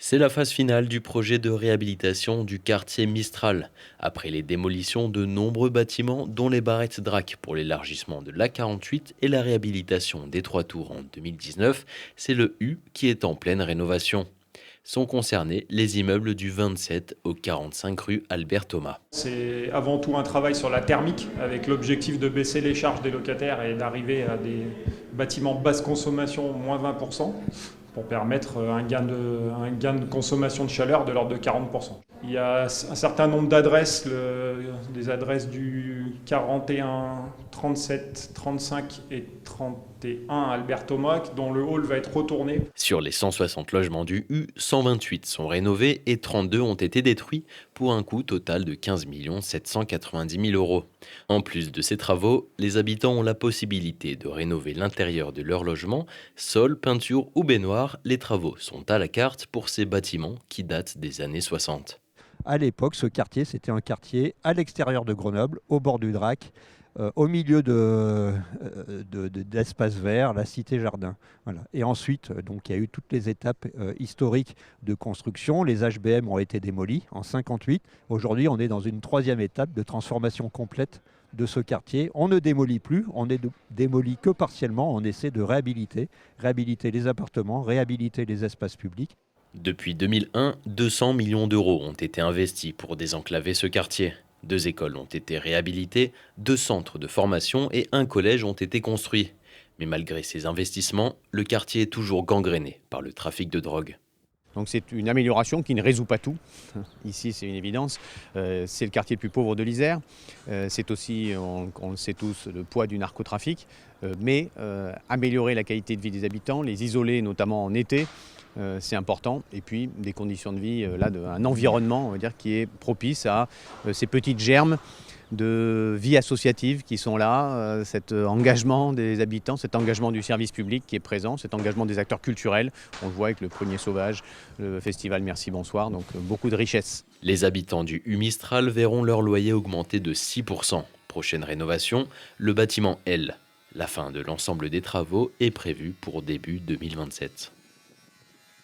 C'est la phase finale du projet de réhabilitation du quartier Mistral. Après les démolitions de nombreux bâtiments, dont les barrettes Drac pour l'élargissement de l'A48 et la réhabilitation des trois tours en 2019, c'est le U qui est en pleine rénovation. Sont concernés les immeubles du 27 au 45 rue Albert Thomas. C'est avant tout un travail sur la thermique, avec l'objectif de baisser les charges des locataires et d'arriver à des bâtiments basse consommation, moins 20%, pour permettre un gain de consommation de chaleur de l'ordre de 40%. Il y a un certain nombre d'adresses, des adresses du 41, 37, 35 et 31 Albert Thomas, dont le hall va être retourné. Sur les 160 logements du U, 128 sont rénovés et 32 ont été détruits pour un coût total de 15 790 000 euros. En plus de ces travaux, les habitants ont la possibilité de rénover l'intérieur de leur logement, sol, peinture ou baignoire. Les travaux sont à la carte pour ces bâtiments qui datent des années 60. À l'époque, ce quartier, c'était un quartier à l'extérieur de Grenoble, au bord du Drac, au milieu d'espaces verts, la cité jardin. Voilà. Et ensuite, donc, il y a eu toutes les étapes historiques de construction. Les HBM ont été démolis en 58. Aujourd'hui, on est dans une troisième étape de transformation complète de ce quartier. On ne démolit plus, on ne démolit que partiellement. On essaie de réhabiliter les appartements, réhabiliter les espaces publics. Depuis 2001, 200 millions d'euros ont été investis pour désenclaver ce quartier. 2 écoles ont été réhabilitées, 2 centres de formation et un collège ont été construits. Mais malgré ces investissements, le quartier est toujours gangréné par le trafic de drogue. Donc c'est une amélioration qui ne résout pas tout. Ici, c'est une évidence. C'est le quartier le plus pauvre de l'Isère. C'est aussi, on le sait tous, le poids du narcotrafic. Mais améliorer la qualité de vie des habitants, les isoler notamment en été, c'est important. Et puis des conditions de vie, un environnement, on va dire, qui est propice à ces petites germes de vie associative qui sont là, cet engagement des habitants, cet engagement du service public qui est présent, cet engagement des acteurs culturels. On le voit avec le Prunier Sauvage, le festival Merci Bonsoir, donc beaucoup de richesses. Les habitants du U-Mistral verront leur loyer augmenter de 6%. Prochaine rénovation, le bâtiment L. La fin de l'ensemble des travaux est prévue pour début 2027.